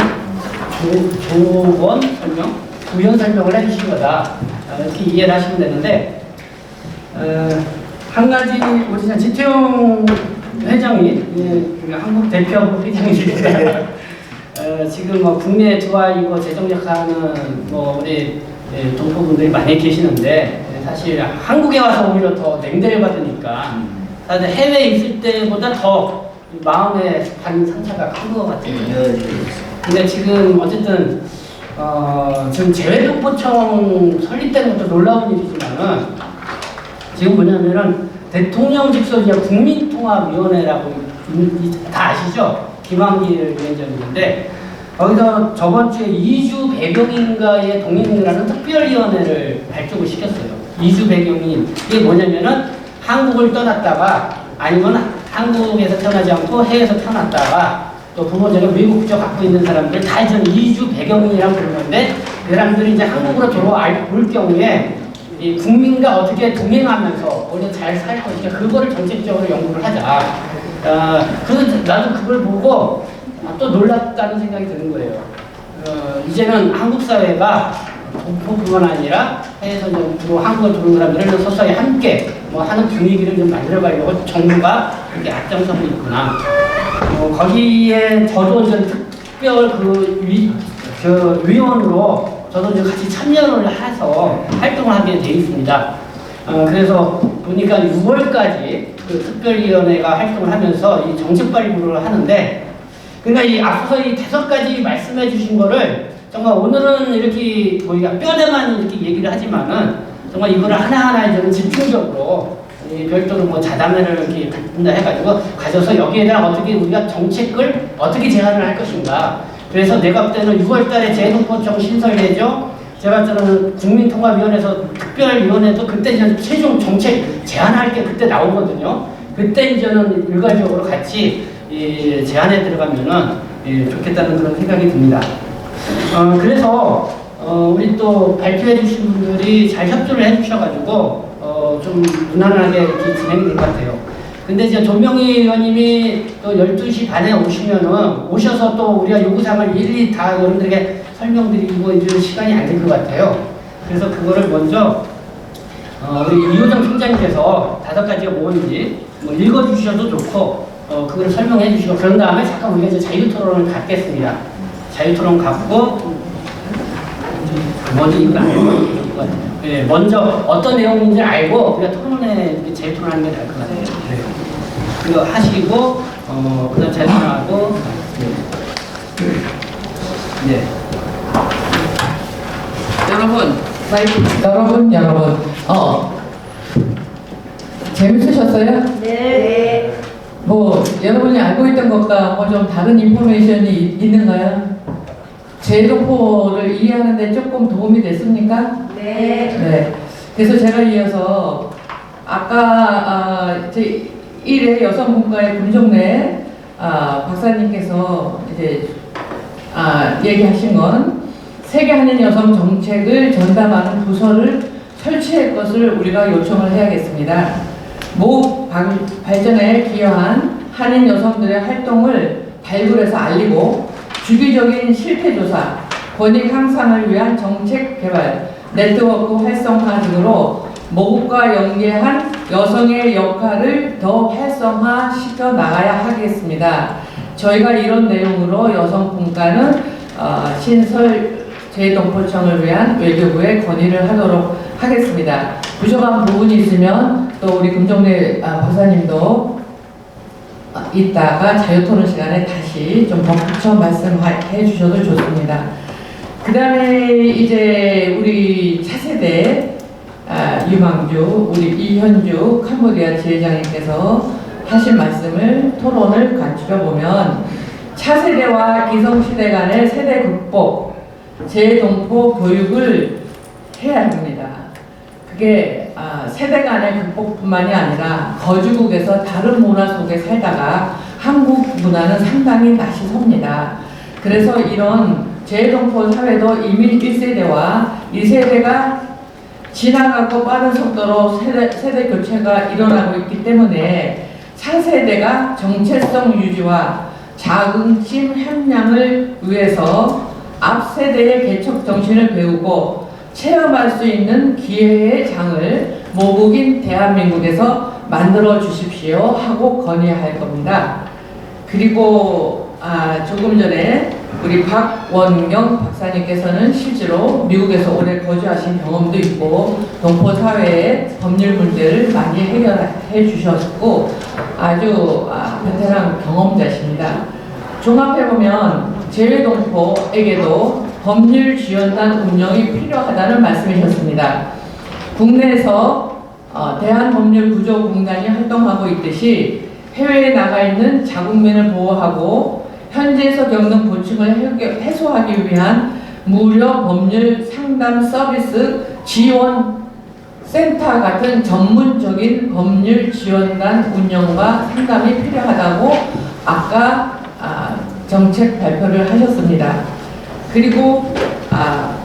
조건 설명, 부연 설명을 해주신 거다. 이렇게 이해를 하시면 되는데 한 가지 우리 지태용 회장이 한국 대표 회장이니까 지금 뭐 국내 좋아 이거 재정착하는 뭐 우리 동포분들이 많이 계시는데 사실 한국에 와서 오히려 더 냉대를 받으니까 사실 해외에 있을 때보다 더 마음의 상처가 큰 것 같아요. 근데 지금 어쨌든 지금 재외동포청 설립되는 것도 놀라운 일이지만은 지금 뭐냐면은 대통령 직속이야 국민통합위원회라고 다 아시죠? 김한길 위원장인데 거기서 저번 주에 이주 배경인가에 동행이라는 특별위원회를 발족을 시켰어요. 이주 배경인 이게 뭐냐면은 한국을 떠났다가 아니면 한국에서 태어나지 않고 해외에서 태어났다가 또 부모제가 미국 국적 갖고 있는 사람들 다 이제 이주 배경인이라고 부르는데 그 사람들이 이제 한국으로 돌아올 경우에 이 국민과 어떻게 동행하면서 우리가 잘 살 것인가 그거를 정책적으로 연구를 하자. 그래서 나도 그걸 보고 또 놀랐다는 생각이 드는 거예요. 이제는 한국 사회가 동포뿐만 아니라 해외에서 주로 한국을 들어온 사람들을 서서히 함께 뭐 하는 분위기를 좀 만들어가려고 정부가 이렇게 앞장서고 있구나. 거기에 저도 이제 특별 위원으로 저도 이제 같이 참여를 해서 활동을 하게 돼 있습니다. 그래서 보니까 6월까지 그 특별위원회가 활동을 하면서 이 정책 발굴을 하는데, 그러니까 이 앞서서 이 5가지 말씀해 주신 거를 정말 오늘은 이렇게 뭐 뼈대만 이렇게 얘기를 하지만은 정말 이거를 하나하나 이제 집중적으로 별도로 뭐 자담회를 이렇게 갖는다 해가지고 가져서 여기에 대한 어떻게 우리가 정책을 어떻게 제안을 할 것인가. 그래서 내가 볼 때는 6월달에 재외동포청 신설되죠. 제가 때는 국민통합위원회에서 특별위원회도 그때 이제 최종 정책 제안할 게 그때 나오거든요. 그때 이제는 일괄적으로 같이 제안에 들어가면은 좋겠다는 그런 생각이 듭니다. 그래서 우리 또 발표해 주신 분들이 잘 협조를 해 주셔가지고 좀 무난하게 이렇게 진행이 될 것 같아요. 근데 이제 조명희 의원님이 또 12시 반에 오셔서 또 우리가 요구사항을 일일이 다 여러분들에게 설명드리고 이제 시간이 안 될 것 같아요. 그래서 그거를 먼저 우리 이호정 총장님께서 5가지가 뭔지 뭐 읽어주셔도 좋고 그걸 설명해 주시고 그런 다음에 잠깐 우리가 이제 자유토론을 갖겠습니다. 자유토론 갖고 먼저 이걸 알고 것 같아요. 네, 먼저 어떤 내용인지 알고 우리가 토론에 자유토론하는 게 나을 것 같아요. 네. 그거 하시고 그다음 자유토론하고 네. 여러분, 재밌으셨어요? 네. 뭐 여러분이 알고 있던 것과 뭐 좀 다른 인포메이션이 있는가요? 재외동포를 이해하는데 조금 도움이 됐습니까? 네. 그래서 제가 이어서 아까 제 1회 여성분과의 금종래 박사님께서 이제 얘기하신 건 세계 한인 여성 정책을 전담하는 부서를 설치할 것을 우리가 요청을 해야겠습니다. 모국 발전에 기여한 한인 여성들의 활동을 발굴해서 알리고 주기적인 실태조사, 권익 향상을 위한 정책 개발, 네트워크 활성화 등으로 모국과 연계한 여성의 역할을 더 활성화시켜 나가야 하겠습니다. 저희가 이런 내용으로 여성분과는 신설 재외동포청을 위한 외교부에 건의를 하도록 하겠습니다. 부족한 부분이 있으면 또 우리 금종래 박사님도 이따가 자유토론 시간에 다시 좀 덧붙여 말씀해 주셔도 좋습니다. 그 다음에 이제 우리 차세대 유망주 우리 이현주 캄보디아 지회장님께서 하신 말씀을 토론을 갖추려 보면 차세대와 기성시대 간의 세대 극복, 재동포 교육을 해야 합니다. 그게 세대 간의 극복뿐만이 아니라 거주국에서 다른 문화 속에 살다가 한국 문화는 상당히 낯이 섭니다. 그래서 이런 재동포 사회도 이미 1세대와 2세대가 지나가고 빠른 속도로 세대 교체가 일어나고 있기 때문에 차세대가 정체성 유지와 자긍심 향량을 위해서 앞 세대의 개척 정신을 배우고 체험할 수 있는 기회의 장을 모국인 대한민국에서 만들어 주십시오 하고 건의할 겁니다. 그리고 조금 전에 우리 박원경 박사님께서는 실제로 미국에서 오래 거주하신 경험도 있고 동포 사회의 법률 문제를 많이 해결해 주셨고 아주 베테랑 경험자십니다. 종합해보면 재외동포에게도 법률 지원단 운영이 필요하다는 말씀이셨습니다. 국내에서 대한법률구조공단이 활동하고 있듯이 해외에 나가 있는 자국민을 보호하고 현지에서 겪는 고충을 해소하기 위한 무료 법률 상담 서비스 지원 센터 같은 전문적인 법률 지원단 운영과 상담이 필요하다고 아까 정책 발표를 하셨습니다. 그리고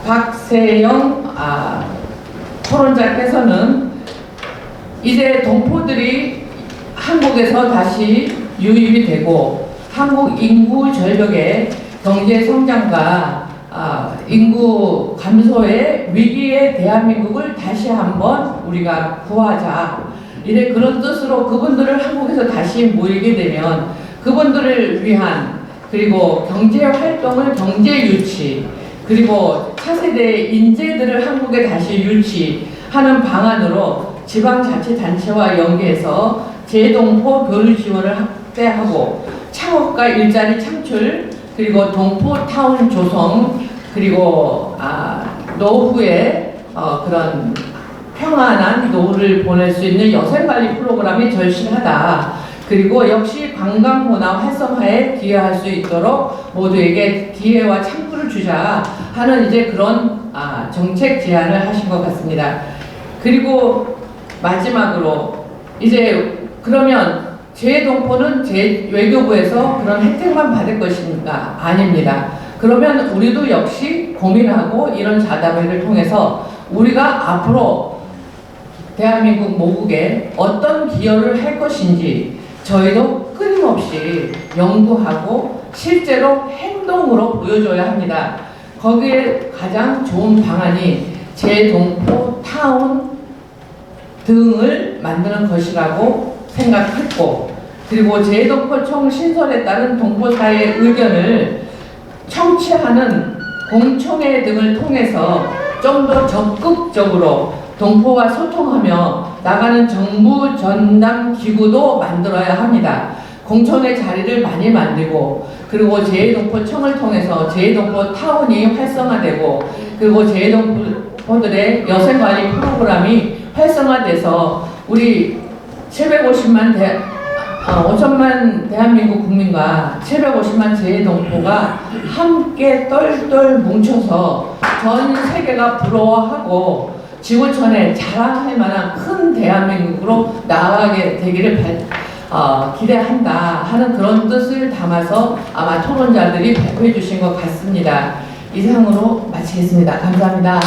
박세영 토론자께서는 이제 동포들이 한국에서 다시 유입이 되고 한국 인구 절벽의 경제 성장과 인구 감소의 위기에 대한민국을 다시 한번 우리가 구하자. 이래 그런 뜻으로 그분들을 한국에서 다시 모이게 되면 그분들을 위한 그리고 경제 활동을 경제 유치 그리고 차세대 인재들을 한국에 다시 유치하는 방안으로 지방자치단체와 연계해서 재동포 교류 지원을 확대하고 창업과 일자리 창출 그리고 동포타운 조성 그리고 노후에 그런 평안한 노후를 보낼 수 있는 여생관리 프로그램이 절실하다. 그리고 역시 관광 문화 활성화에 기여할 수 있도록 모두에게 기회와 창구를 주자 하는 이제 그런 정책 제안을 하신 것 같습니다. 그리고 마지막으로 이제 그러면 재동포는 외교부에서 그런 혜택만 받을 것입니까? 아닙니다. 그러면 우리도 역시 고민하고 이런 자담회를 통해서 우리가 앞으로 대한민국 모국에 어떤 기여를 할 것인지 저희도 끊임없이 연구하고 실제로 행동으로 보여줘야 합니다. 거기에 가장 좋은 방안이 재동포 타운 등을 만드는 것이라고 생각했고 그리고 재동포청 신설에 따른 동포사회의 의견을 청취하는 공청회 등을 통해서 좀 더 적극적으로 동포와 소통하며 나가는 정부 전담 기구도 만들어야 합니다. 공청회 자리를 많이 만들고 그리고 재동포청을 통해서 재동포 타운이 활성화되고 그리고 재동포들의 여생관리 프로그램이 활성화돼서 우리 5천만 대한민국 국민과 750만 재동포가 함께 똘똘 뭉쳐서 전 세계가 부러워하고 지구촌에 자랑할 만한 큰 대한민국으로 나아가게 되기를 기대한다 하는 그런 뜻을 담아서 아마 토론자들이 발표해 주신 것 같습니다. 이상으로 마치겠습니다. 감사합니다.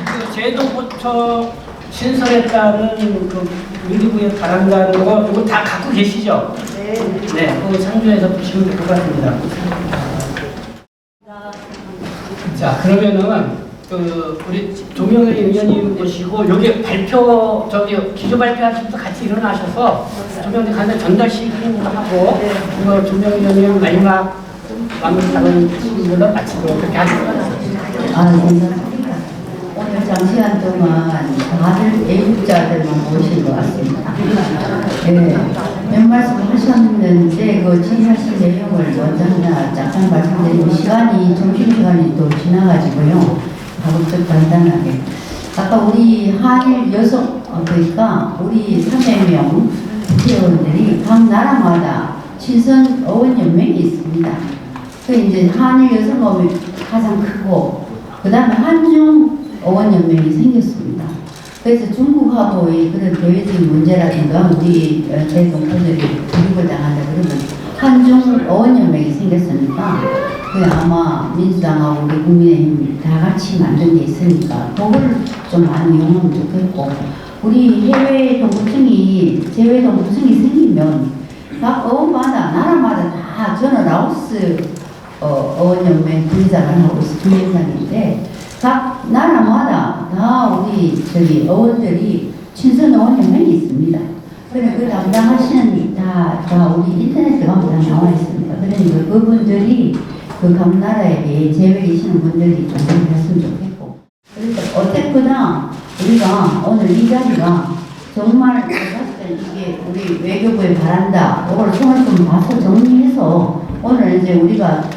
그 재동포청 신설에 따른 그 외교부에 바란다는 거 이거 다 갖고 계시죠? 네. 네, 그거 참조해서 보시면 될 것 같습니다. 자, 그러면은 그 우리 조명일 의원님 모시고 여기 발표 기조 발표하실 분 같이 일어나셔서 조명일 간단히 전달식 하고 이거 조명일 의원님 마지막 마무리 작은 질문을 마치도록 그렇게 하겠습니다. 감사합니다. 오늘 장시간 동안 다들 애국자들만 모신 것 같습니다. 네, 몇 말씀 하셨는데 그 진행하신 내용을 먼저 하나 잠깐 말씀드리면 시간이 점심시간이 또 지나가지고요. 가급적 간단하게 아까 우리 한일 여성 그러니까 우리 300명 국회의원들이 각 나라마다 친선 어원연맹이 있습니다. 그 이제 한일 여성어원이 가장 크고 그 다음에 한중 어원연맹이 생겼습니다. 그래서 중국하고의 그런 대외적인 문제라든가 우리 대동포들이 교육을 당한다 그러면 한중 어원연맹이 생겼으니까 그 아마 민주당하고 우리 국민의힘 다 같이 만든 게 있으니까 그걸 좀 많이 이용하면 좋겠고 우리 해외 동포층이 제외 동포층이 생기면 각 어원마다 나라마다 다 저는 라오스 어원연맹 부의장을 하고 있어 부의장인데 각 나라마다 다 우리 어원들이 친선 어원연맹이 있습니다. 그래 그 담당하시는 다 우리 인터넷에 가면 다 나와 있습니다. 그러니까 그분들이 그 각 나라에 제외 계시는 분들이 좀 했으면 좋겠고. 그래서 어쨌거나 우리가 오늘 이 자리가 정말 이게 우리 외교부의 바란다. 이걸 손을 좀 봐서 정리해서 오늘 이제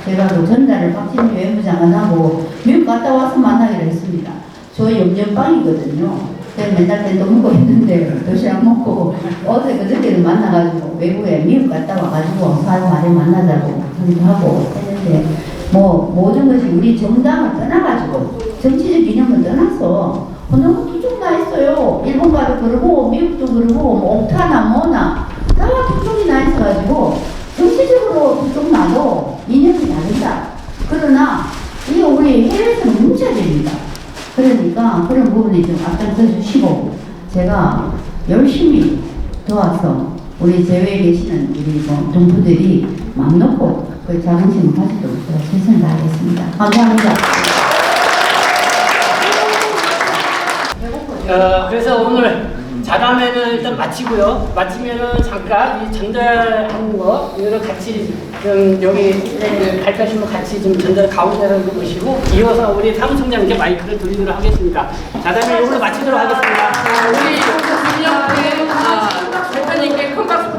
제가 그 전달을 박진희 외무장관하고 미국 갔다 와서 만나기로 했습니다. 저 염려방이거든요. 제가 맨날 밴도 먹고 있는데 도시락 먹고 어제 그저께는 만나가지고 외국에 미국 갔다 와가지고 사흘 만나자고 하고 했는데 뭐 모든 것이 우리 정당을 떠나가지고 정치적 이념을 떠나서 너무 두쪽 나 있어요. 일본 가도 그러고 미국도 그러고 뭐 옥타나 뭐나 다 두쪽이 나 있어가지고 정치적으로 두쪽 나도 이념이 다르다. 그러나 이게 우리 해외에서는 문제됩니다. 그러니까 그런 부분이 좀 앞장서 주시고 제가 열심히 도와서 우리 제외에 계시는 우리 뭐 동포들이 맘 놓고 그 자긍심을 가지도록 제가 최선을 다하겠습니다. 감사합니다. 그래서 오늘 자담회는 일단 마치고요. 마치면은 잠깐 이 전달하는 거 이거를 같이 좀 여기 발표하신 분 같이 좀 전달 가운데로 모시고 이어서 우리 사무총장님께 마이크를 드리도록 하겠습니다. 자담회 이걸로 마치도록 하겠습니다. 우리 김영태 대표님께 큰 박수